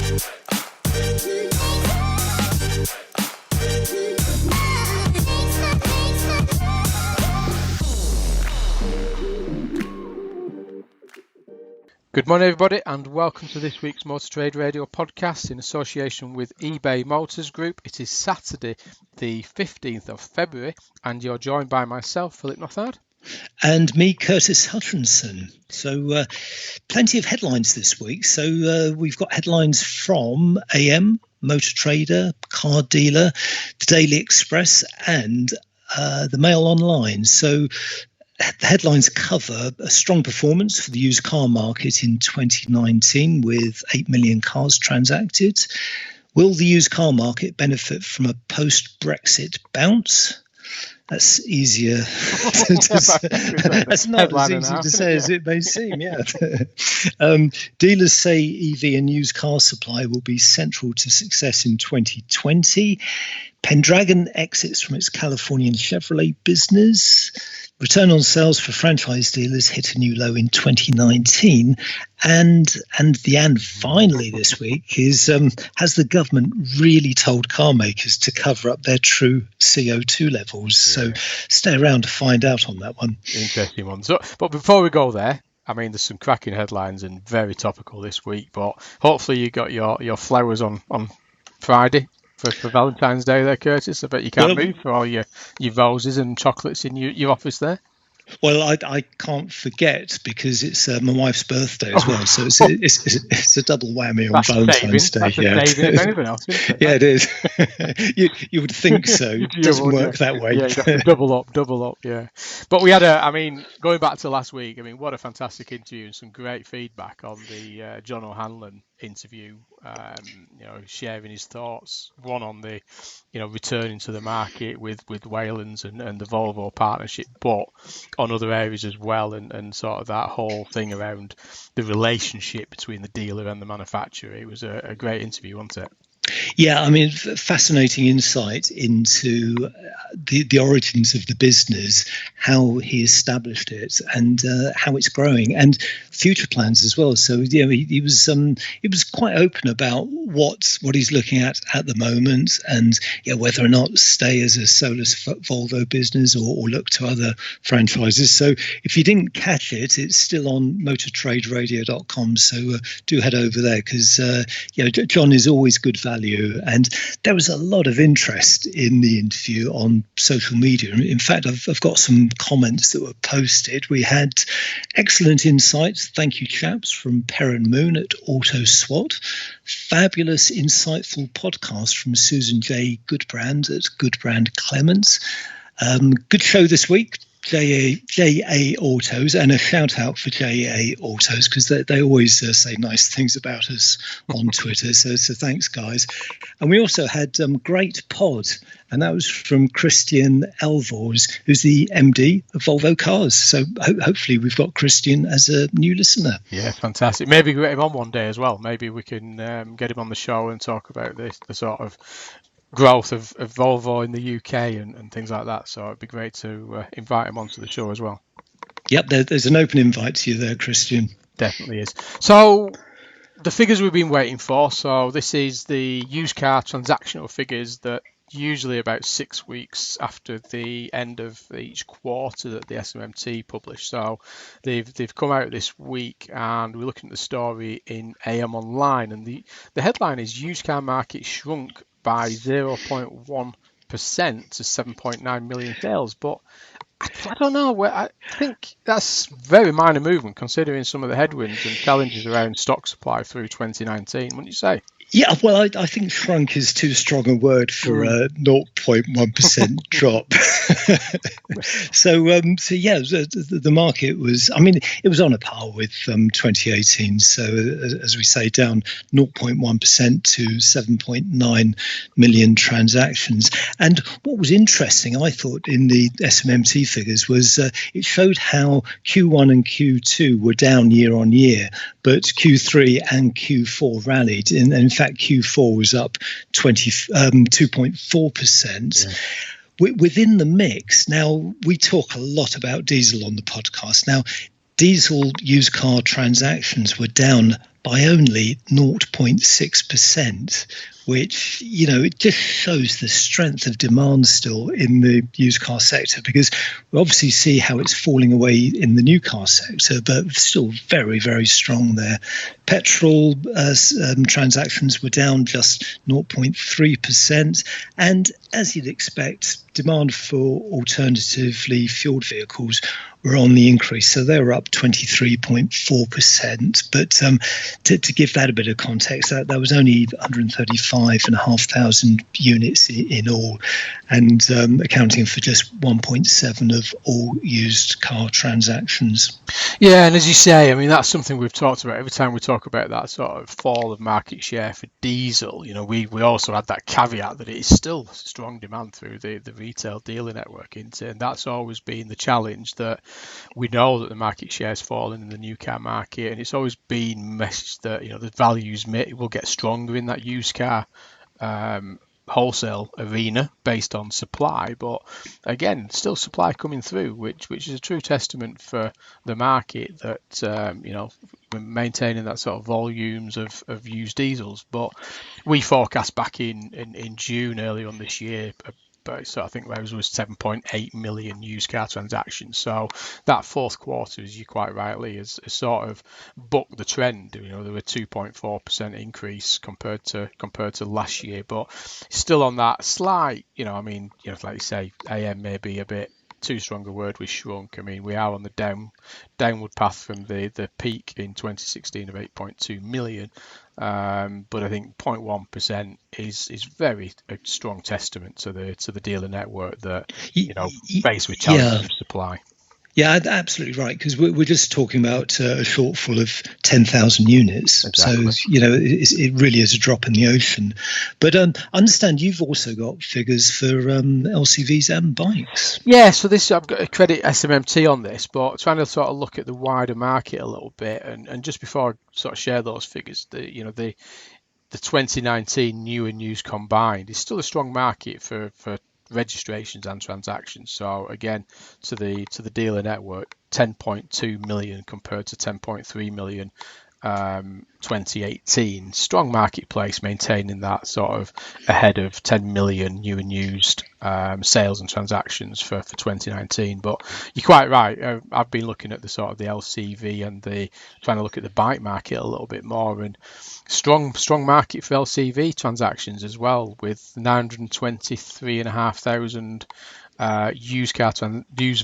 Good morning, everybody, and welcome to this week's Motor Trade Radio podcast in association with eBay Motors Group. It is Saturday, the 15th of February, and you're joined by myself, Philip Nothard. And me, Curtis Hutchinson. So plenty of headlines this week. So we've got headlines from AM, Motor Trader, Car Dealer, the Daily Express, and the Mail Online. So the headlines cover a strong performance for the used car market in 2019 with 8 million cars transacted. Will the used car market benefit from a post-Brexit bounce? That's easier. That's not as easy to say as it may seem, yeah. Dealers say EV and used car supply will be central to success in 2020. Pendragon exits from its Californian Chevrolet business. Return on sales for franchise dealers hit a new low in 2019. And finally this week is, has the government really told car makers to cover up their true CO2 levels? So stay around to find out on that one. Interesting one. So, but before we go there, I mean, there's some cracking headlines and very topical this week, but hopefully you got your flowers on Friday. For Valentine's Day there, Curtis. I bet you can't move for all your roses and chocolates in your office there. Well, I can't forget because it's my wife's birthday as well, so it's a double whammy on Valentine's Day. That's a saving, if anything else, isn't it? Yeah, it is. you would think so. It doesn't work that way. Yeah, you have to double up, yeah. But we had going back to last week, what a fantastic interview and some great feedback on the John O'Hanlon interview, sharing his thoughts, one on the, returning to the market with Wayland's and the Volvo partnership, but on other areas as well, and sort of that whole thing around the relationship between the dealer and the manufacturer. It was a great interview, wasn't it? Yeah, fascinating insight into the origins of the business, how he established it, and how it's growing, and future plans as well. So he was quite open about what he's looking at the moment, and whether or not stay as a solus Volvo business or look to other franchises. So if you didn't catch it, it's still on motortraderadio.com. So do head over there because John is always good value. And there was a lot of interest in the interview on social media. In fact, I've got some comments that were posted. We had excellent insights. Thank you, chaps, from Perrin Moon at Auto SWAT. Fabulous, insightful podcast from Susan J. Goodbrand at Goodbrand Clements. Good show this week. JA Autos, and a shout out for JA Autos because they always say nice things about us on Twitter. So thanks, guys. And we also had great pod, and that was from Christian Elvors, who's the MD of Volvo Cars. So hopefully we've got Christian as a new listener. Yeah, fantastic. Maybe we get him on one day as well. Maybe we can get him on the show and talk about the sort of growth of Volvo in the UK and things like that. So it'd be great to invite him onto the show as well. Yep, there's an open invite to you there, Christian. Definitely is. So the figures we've been waiting for. So this is the used car transactional figures that usually about 6 weeks after the end of each quarter that the SMMT publish. So they've come out this week, and we're looking at the story in AM Online, and the headline is used car market shrunk by 0.1% to 7.9 million sales. But I don't know. I think that's very minor movement considering some of the headwinds and challenges around stock supply through 2019, wouldn't you say? Yeah, well, I think shrunk is too strong a word for a 0.1% drop. So yeah, the market was, it was on a par with 2018. So as we say, down 0.1% to 7.9 million transactions. And what was interesting, I thought, in the SMMT figures was it showed how Q1 and Q2 were down year on year, but Q3 and Q4 rallied. And in fact, Q4 was up 2.4%. Yeah. Within the mix, now we talk a lot about diesel on the podcast. Now, diesel used car transactions were down by only 0.6%, which, it just shows the strength of demand still in the used car sector, because we obviously see how it's falling away in the new car sector, but still very, very strong there. Petrol transactions were down just 0.3%. And as you'd expect, demand for alternatively fueled vehicles were on the increase. So they were up 23.4%. But to give that a bit of context, that was only 135,500 units in all, and accounting for just 1.7 of all used car transactions. Yeah, and as you say, I mean, that's something we've talked about every time we talk about that sort of fall of market share for diesel. We also had that caveat that it is still strong demand through the retail dealer network, and that's always been the challenge, that we know that the market share is falling in the new car market, and it's always been messaged that the values will get stronger in that used car wholesale arena based on supply, but again, still supply coming through, which is a true testament for the market that we're maintaining that sort of volumes of used diesels. But we forecast back in June earlier on this year, so I think those was 7.8 million used car transactions. So that fourth quarter, as you quite rightly, has sort of bucked the trend. There were 2.4% increase compared to last year, but still on that slight, like you say, AM may be a bit too strong a word with shrunk. I mean, we are on the downward path from the peak in 2016 of 8.2 million. But I think 0.1% is very a strong testament to the dealer network that faced with challenges of supply. Yeah, absolutely right, because we're just talking about a shortfall of 10,000 units. Exactly. So, it really is a drop in the ocean. But I understand you've also got figures for LCVs and bikes. Yeah, so I've got to credit SMMT on this, but trying to sort of look at the wider market a little bit. And just before I sort of share those figures, the 2019 new and used combined is still a strong market for registrations and transactions. So again, to the dealer network, 10.2 million compared to 10.3 million 2018. Strong marketplace, maintaining that sort of ahead of 10 million new and used sales and transactions for 2019. But you're quite right. I've been looking at the sort of the LCV and trying to look at the bike market a little bit more, and strong market for LCV transactions as well, with 923,500 used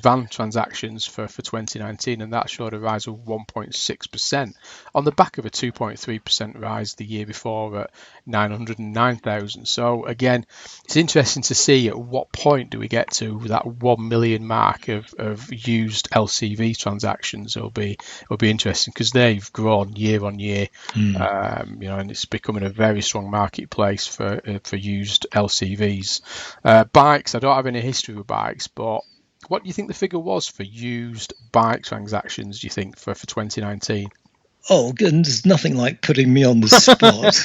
van transactions for 2019, and that showed a rise of 1.6% on the back of a 2.3% rise the year before at 909,000. So again, it's interesting to see at what point do we get to that 1 million mark of used LCV transactions. It'll be interesting, because they've grown year on year, and it's becoming a very strong marketplace for used LCVs. Bikes, I don't have any history with bikes, but what do you think the figure was for used bike transactions, do you think, for 2019? Oh, and there's nothing like putting me on the spot.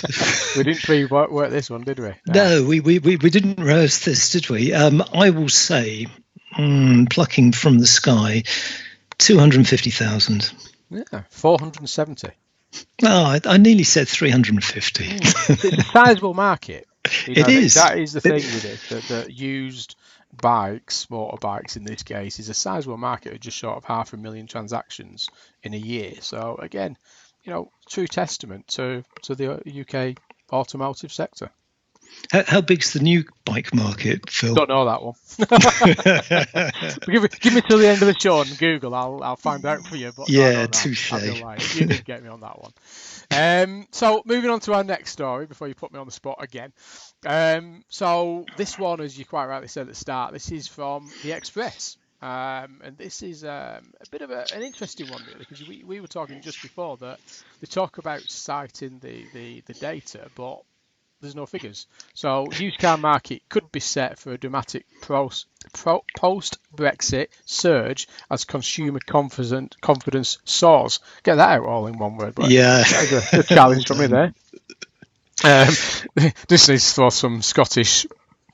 We didn't pre-work this one, did we? No, we didn't rehearse this, did we? I will say, plucking from the sky, 250,000. Yeah, 470. Oh, I nearly said 350. It's a sizable market. It is. That is the thing with it, that used bikes, motorbikes in this case, is a sizable market of just short of 500,000 transactions in a year. So again, true testament to the UK automotive sector. How big's the new bike market, Phil? Don't know that one. give me till the end of the show and Google. I'll find out for you. But yeah, touche. You did get me on that one. So moving on to our next story before you put me on the spot again. So this one, as you quite rightly said at the start, this is from the Express. And this is a bit of an interesting one, really, because we were talking just before that they talk about citing the data, but there's no figures. So used car market could be set for a dramatic post-Brexit surge as consumer confidence soars. Get that out all in one word. But yeah, that's a challenge for me there. This needs to throw some Scottish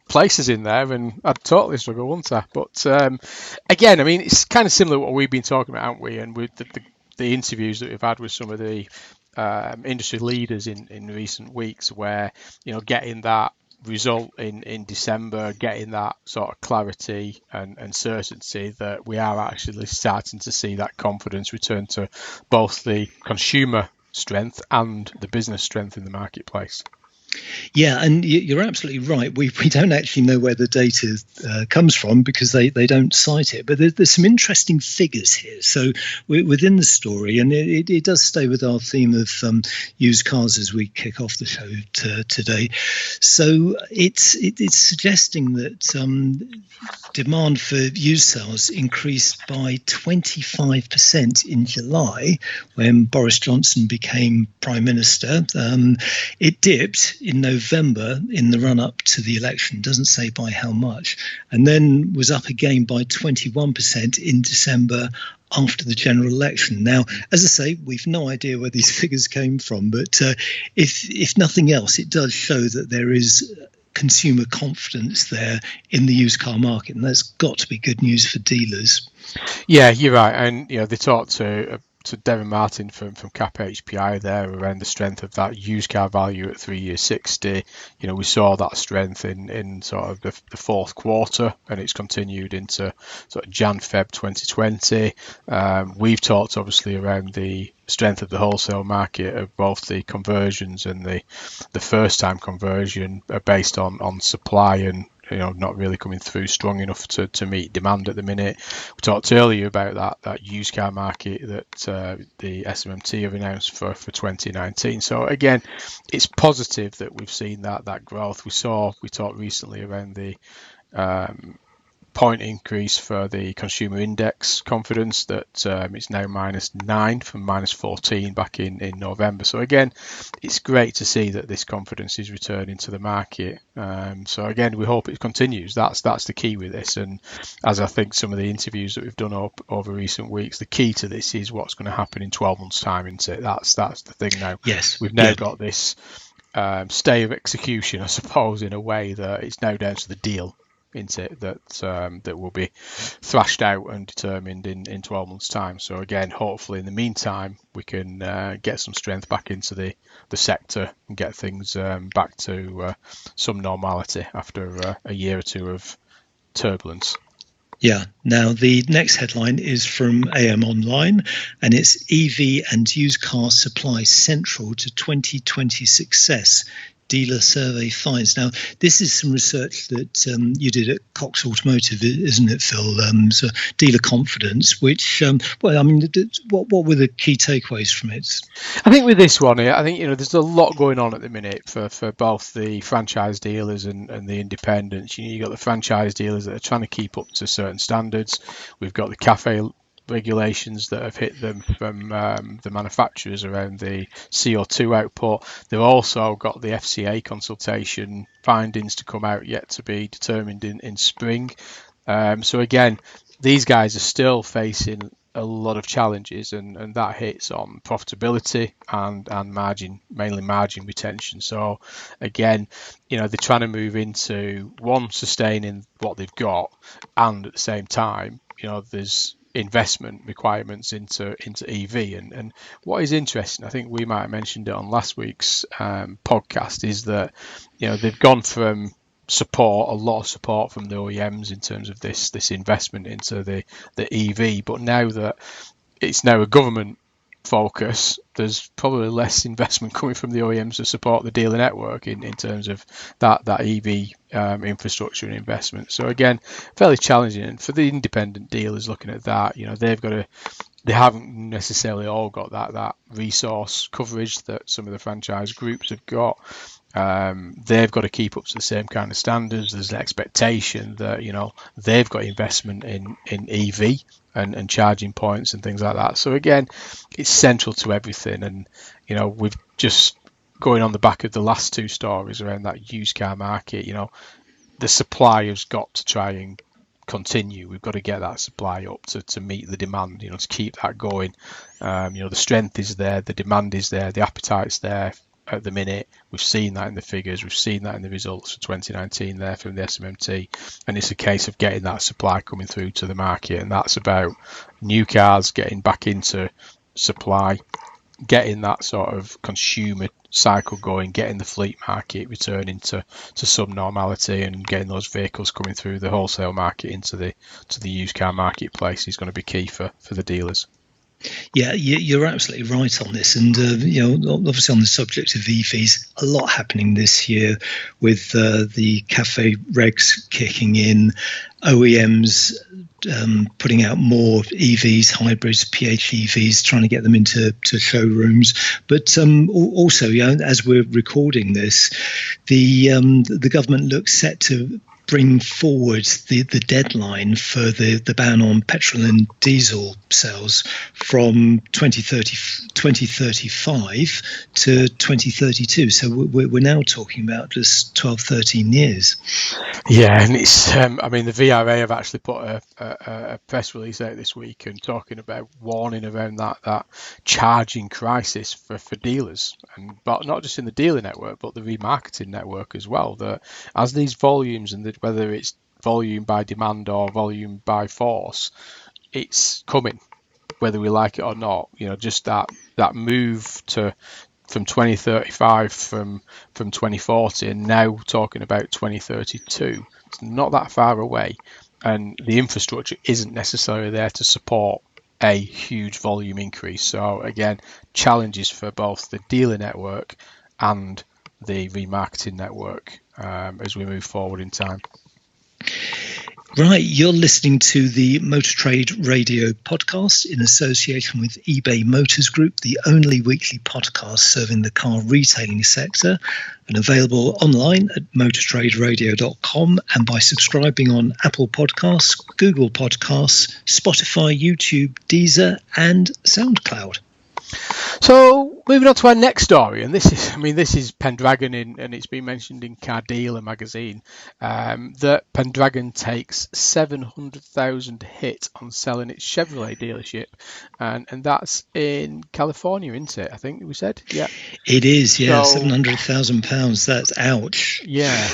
places in there, and I'd totally struggle, wouldn't I? But again, I mean, it's kind of similar to what we've been talking about, haven't we? And with the interviews that we've had with some of the industry leaders in recent weeks, where getting that result in December, getting that sort of clarity and certainty that we are actually starting to see that confidence return to both the consumer strength and the business strength in the marketplace. Yeah, and you're absolutely right. We don't actually know where the data comes from because they don't cite it. But there's some interesting figures here. So within the story, and it does stay with our theme of used cars as we kick off the show today. So it's suggesting that demand for used sales increased by 25% in July when Boris Johnson became Prime Minister. It dipped in November in the run-up to the election, doesn't say by how much, and then was up again by 21% in December after the general election. Now, as I say, we've no idea where these figures came from, but if nothing else, it does show that there is consumer confidence there in the used car market, and that's got to be good news for dealers. Yeah, you're right, and they talked to Devin Martin from Cap HPI there around the strength of that used car value at 3 years 60. We saw that strength in sort of the fourth quarter, and it's continued into sort of Jan-Feb 2020. We've talked obviously around the strength of the wholesale market of both the conversions and the first time conversion are based on supply and not really coming through strong enough to meet demand at the minute. We talked earlier about that used car market that the SMMT have announced for 2019. So again, it's positive that we've seen that growth. We talked recently around the point increase for the consumer index confidence that it's now -9 from -14 back in November. So again, it's great to see that this confidence is returning to the market. So again, we hope it continues. That's the key with this. And as I think some of the interviews that we've done over recent weeks, the key to this is what's going to happen in 12 months' time, isn't it? That's the thing now. Yes, we've now got this stay of execution, I suppose, in a way that it's now down to the deal, isn't it, that will be thrashed out and determined in 12 months' time. So again, hopefully in the meantime, we can get some strength back into the sector and get things back to some normality after a year or two of turbulence. Yeah. Now, the next headline is from AM Online, and it's EV and used car supply central to 2020 success. Dealer survey finds. Now, this is some research that you did at Cox Automotive, isn't it, Phil? So dealer confidence, which, what were the key takeaways from it? I think with this one, I think there's a lot going on at the minute for both the franchise dealers and the independents. You've got the franchise dealers that are trying to keep up to certain standards. We've got the CAFE regulations that have hit them from the manufacturers around the CO2 output. They've also got the FCA consultation findings to come out yet to be determined in spring. So again, these guys are still facing a lot of challenges, and that hits on profitability and margin, mainly margin retention. So again, they're trying to move into sustaining what they've got, and at the same time, there's investment requirements into EV. And what is interesting, I think we might have mentioned it on last week's podcast, is that they've gone from a lot of support from the OEMs in terms of this investment into the EV, but now that it's now a government focus, there's probably less investment coming from the OEMs to support the dealer network in terms of that EV infrastructure and investment. So again, fairly challenging. And for the independent dealers looking at that, they haven't necessarily all got that resource coverage that some of the franchise groups have got. They've got to keep up to the same kind of standards. There's an expectation that they've got investment in EV and charging points and things like that. So again, it's central to everything. And we've just going on the back of the last two stories around that used car market. The supply has got to try and continue. We've got to get that supply up to meet the demand. To keep that going. The strength is there, the demand is there, the appetite's there. At the minute, we've seen that in the figures, we've seen that in the results for 2019 there from the SMMT, and it's a case of getting that supply coming through to the market, and that's about new cars getting back into supply, getting that sort of consumer cycle going, getting the fleet market returning to some normality, and getting those vehicles coming through the wholesale market into the used car marketplace is going to be key for the dealers. Yeah, you're absolutely right on this. And, obviously on the subject of EVs, a lot happening this year with the CAFE regs kicking in, OEMs putting out more EVs, hybrids, PHEVs, trying to get them into showrooms. But also, as we're recording this, the government looks set to bring forward the deadline for the ban on petrol and diesel sales from 2035 to 2032. So we're now talking about just 12, 13 years. Yeah, and it's the VRA have actually put a press release out this week and talking about warning around that charging crisis for dealers, but not just in the dealer network, but the remarketing network as well. That as these volumes, and whether it's volume by demand or volume by force, it's coming, whether we like it or not. Just that move from 2035 from 2040, and now talking about 2032. It's not that far away, and the infrastructure isn't necessarily there to support a huge volume increase. So again, challenges for both the dealer network and the remarketing network as we move forward in time. Right, you're listening to the Motor Trade Radio podcast in association with eBay Motors Group, the only weekly podcast serving the car retailing sector, and available online at motortraderadio.com and by subscribing on Apple Podcasts, Google Podcasts, Spotify, YouTube, Deezer, and SoundCloud. So moving on to our next story, and this is Pendragon and it's been mentioned in Car Dealer magazine, that Pendragon takes 700,000 hit on selling its Chevrolet dealership, and that's in California, isn't it? I think we said, yeah. It is, yeah. So, £700,000. That's ouch. Yeah.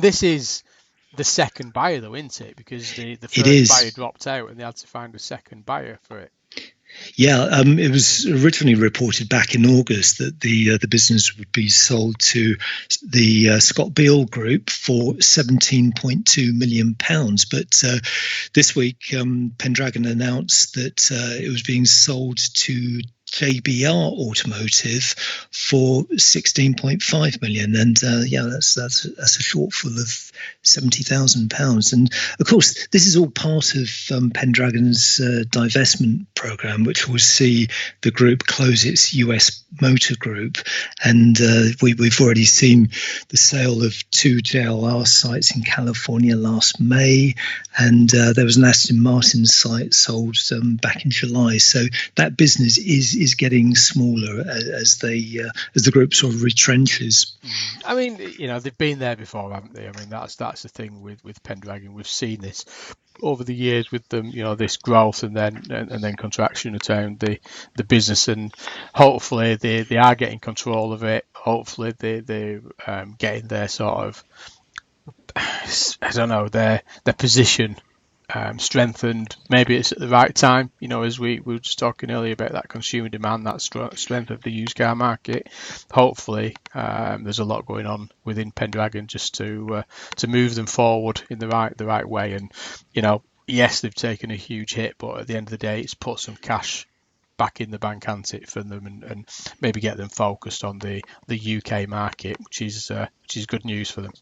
This is the second buyer, though, isn't it? Because the first buyer dropped out, and they had to find a second buyer for it. Yeah, it was originally reported back in August that the business would be sold to the Scott Beale Group for £17.2 million. But this week, Pendragon announced that it was being sold to JBR Automotive for £16.5 million, and that's a shortfall of £70,000. And of course, this is all part of Pendragon's divestment program, which will see the group close its US motor group. And we've already seen the sale of 2 JLR sites in California last May, and there was an Aston Martin site sold back in July. So that business is getting smaller as the group sort of retrenches. They've been there before, haven't they? That's the thing with Pendragon. We've seen this over the years with them, this growth and then contraction around the business, and hopefully they are getting control of it. Hopefully they're getting their sort of, their position strengthened. Maybe it's at the right time, as we were just talking earlier about that consumer demand, that strength of the used car market. Hopefully there's a lot going on within Pendragon just to move them forward in the right way. And yes, they've taken a huge hit, but at the end of the day, it's put some cash back in the bank, hasn't it, for them, and maybe get them focused on the UK market, which is good news for them.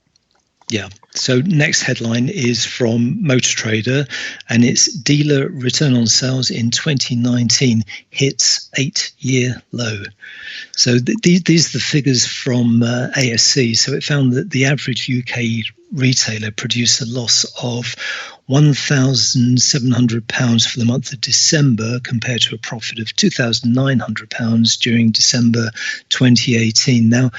Yeah. So next headline is from Motor Trader, and it's dealer return on sales in 2019 hits 8-year low. So these are the figures from ASC. So it found that the average UK retailer produced a loss of £1,700 for the month of December, compared to a profit of £2,900 during December 2018. Now,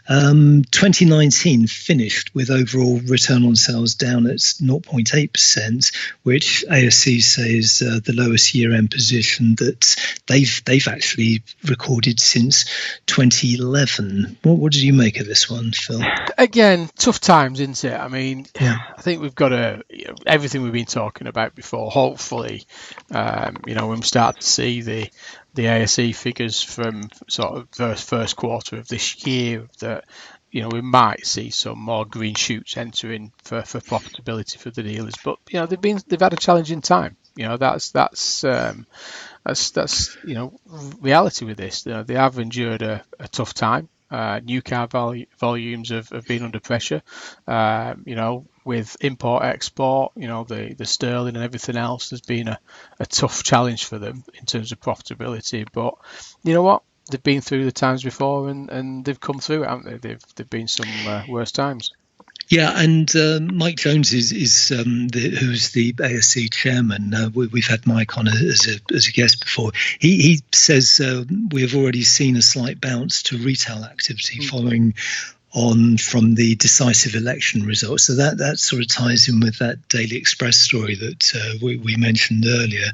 2019 finished with overall return on sales down at 0.8%, which ASC says the lowest year-end position that they've actually recorded since 2011. What did you make of this one, Phil? Again, tough times, isn't it? I think we've got everything we've been talking about before. Hopefully, when we start to see the the ASE figures from sort of the first quarter of this year that, we might see some more green shoots entering for profitability for the dealers. But they've had a challenging time. That's reality with this. They have endured a tough time. New car volumes have been under pressure. With import export, the sterling and everything else has been a tough challenge for them in terms of profitability. But you know what? They've been through the times before, and they've come through it, haven't they? They've been some worse times. Yeah, and Mike Jones is who's the ASC chairman. We've had Mike on as a guest before. He says we have already seen a slight bounce to retail activity following on from the decisive election results. So that sort of ties in with that Daily Express story that we mentioned earlier.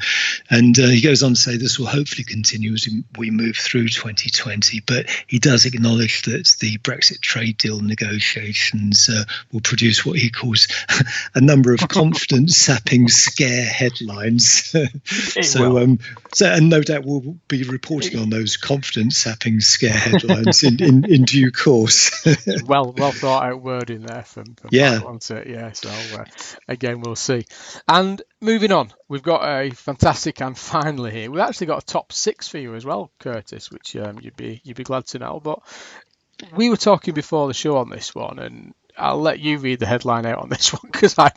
And he goes on to say this will hopefully continue as we move through 2020. But he does acknowledge that the Brexit trade deal negotiations will produce what he calls a number of confidence-sapping scare headlines. And no doubt we'll be reporting on those confidence-sapping scare headlines in due course. well thought out wording there from Matt, wasn't it? Yeah. So again, we'll see. And moving on, we've got a fantastic and finally here we've actually got a top 6 for you as well, Curtis, which you'd be glad to know. But we were talking before the show on this one, and I'll let you read the headline out on this one because I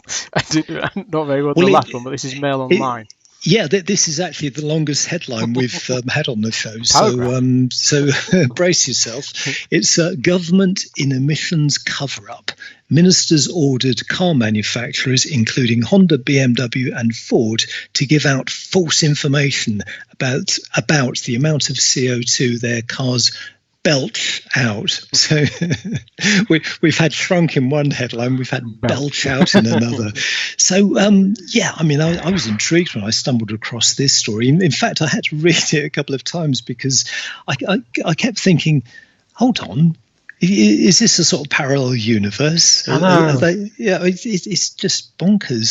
didn't not very well the last one, but this is Mail Online. Yeah, this is actually the longest headline we've had on the show. So brace yourself. It's government in emissions cover-up. Ministers ordered car manufacturers, including Honda, BMW and Ford, to give out false information about the amount of CO2 their cars belch out. So we've had shrunk in one headline, we've had belch out in another. So I was intrigued when I stumbled across this story. In fact, I had to read it a couple of times because I kept thinking, hold on, is this a sort of parallel universe? It's just bonkers.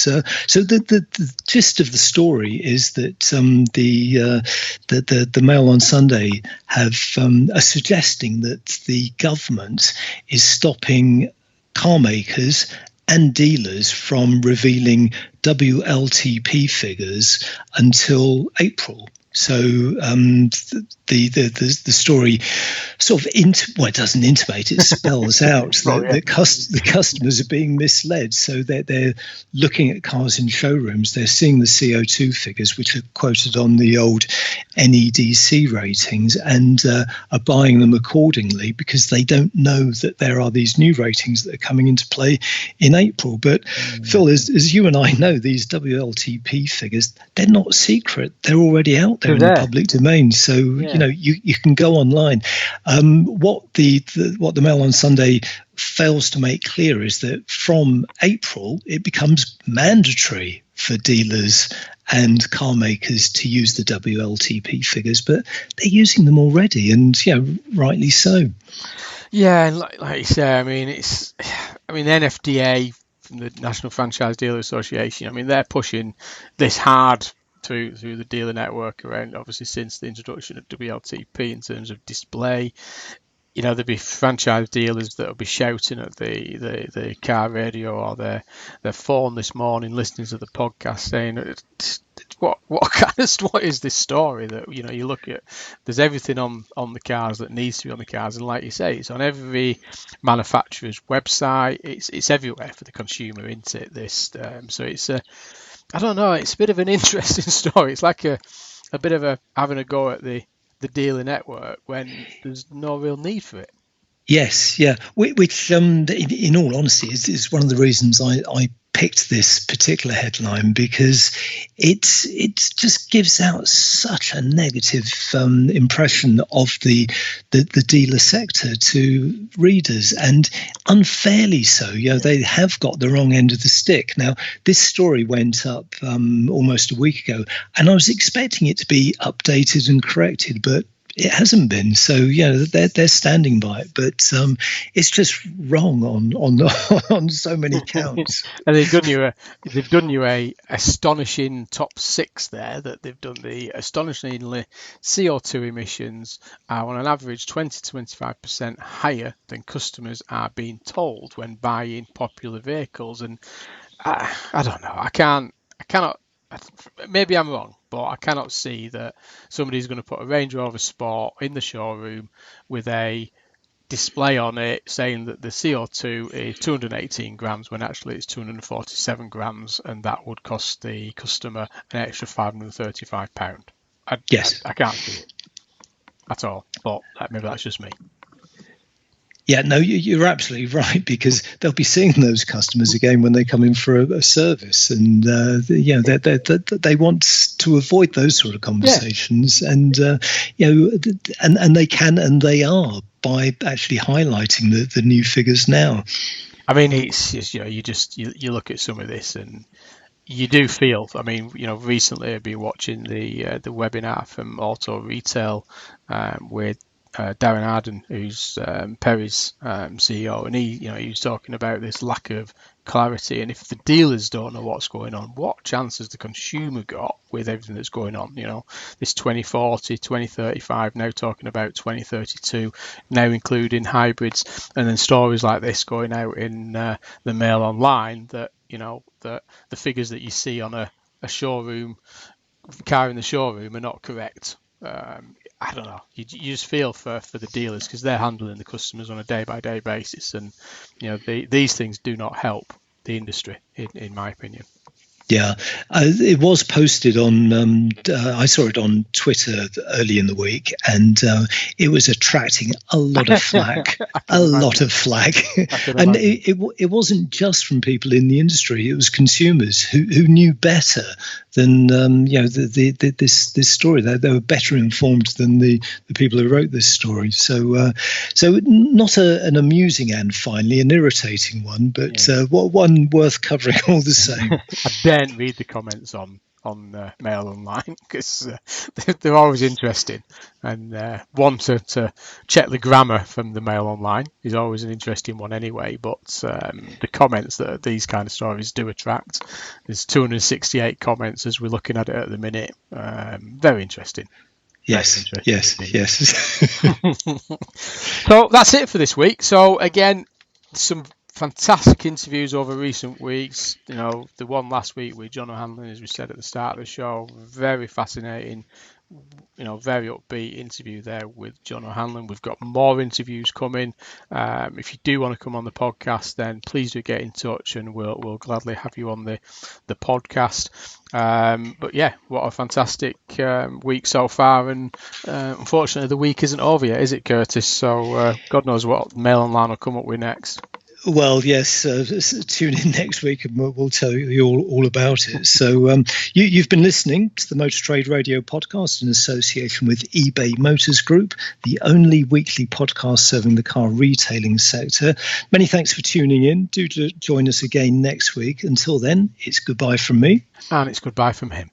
So the gist of the story is that the Mail on Sunday are suggesting that the government is stopping car makers and dealers from revealing WLTP figures until April. So the story sort of it doesn't intimate, it spells out that the customers are being misled. So they're looking at cars in showrooms, they're seeing the CO2 figures, which are quoted on the old NEDC ratings, and are buying them accordingly because they don't know that there are these new ratings that are coming into play in April. But Phil, as you and I know, these WLTP figures, they're not secret. They're already out there in the public domain. So, you can go online. What the Mail on Sunday fails to make clear is that from April, it becomes mandatory for dealers and car makers to use the WLTP figures, but they're using them already, and rightly so. Yeah, and like you say, NFDA from the National Franchise Dealer Association, they're pushing this hard through the dealer network around, obviously, since the introduction of WLTP in terms of display. There'll be franchise dealers that will be shouting at the car radio or their phone this morning, listening to the podcast, saying, what is this story that you look at? There's everything on the cars that needs to be on the cars, and like you say, it's on every manufacturer's website. It's everywhere for the consumer, isn't it? So it's I don't know. It's a bit of an interesting story. It's like a bit of having a go at the dealer network when there's no real need for it. Yes, yeah. Which, in all honesty, is one of the reasons I picked this particular headline, because it just gives out such a negative impression of the dealer sector to readers, and unfairly so. They have got the wrong end of the stick. Now, this story went up almost a week ago, and I was expecting it to be updated and corrected, but It hasn't been. So they're standing by it, but it's just wrong on on so many counts. And they've done you a astonishing top 6 there. That they've done the astonishingly CO2 emissions are on an average 20 to 25% higher than customers are being told when buying popular vehicles. And I don't know. I cannot. Maybe I'm wrong, but I cannot see that somebody's going to put a Range Rover Sport in the showroom with a display on it saying that the CO2 is 218 grams when actually it's 247 grams, and that would cost the customer an extra £535. Yes. I can't see it at all, but maybe that's just me. Yeah, no, you're absolutely right, because they'll be seeing those customers again when they come in for a service, and they want to avoid those sort of conversations, and and they can and they are by actually highlighting the new figures now. I mean, it's just, you look at some of this and you do feel. I mean, recently I've been watching the webinar from Auto Retail with Darren Arden, who's Perry's CEO, and he was talking about this lack of clarity, and if the dealers don't know what's going on, what chance has the consumer got with everything that's going on? This 2040, 2035, now talking about 2032, now including hybrids, and then stories like this going out in the Mail Online that that the figures that you see on a showroom car in the showroom are not correct. I don't know. You just feel for the dealers, because they're handling the customers on a day-by-day basis, and these things do not help the industry, in my opinion. Yeah, it was posted on, I saw it on Twitter early in the week, and it was attracting a lot of flack, And it wasn't just from people in the industry, it was consumers who knew better than, this story. They were better informed than the people who wrote this story. So not an amusing and finally an irritating one, but one worth covering all the same. I daren't read the comments on Mail Online, because they're always interesting, and one to check the grammar from the Mail Online is always an interesting one anyway, but the comments that these kind of stories do attract, there's 268 comments as we're looking at it at the minute. Very interesting. Yes. So that's it for this week. So again, some fantastic interviews over recent weeks. The one last week with John O'Hanlon, as we said at the start of the show, very fascinating, very upbeat interview there with John O'Hanlon. We've got more interviews coming. If you do want to come on the podcast, then please do get in touch, and we'll gladly have you on the podcast. But yeah, what a fantastic week so far, and unfortunately the week isn't over yet, is it, Curtis? So God knows what Mail Online will come up with next. Well, yes, tune in next week and we'll tell you all about it. So you've been listening to the Motor Trade Radio podcast in association with eBay Motors Group, the only weekly podcast serving the car retailing sector. Many thanks for tuning in. Do join us again next week. Until then, it's goodbye from me. And it's goodbye from him.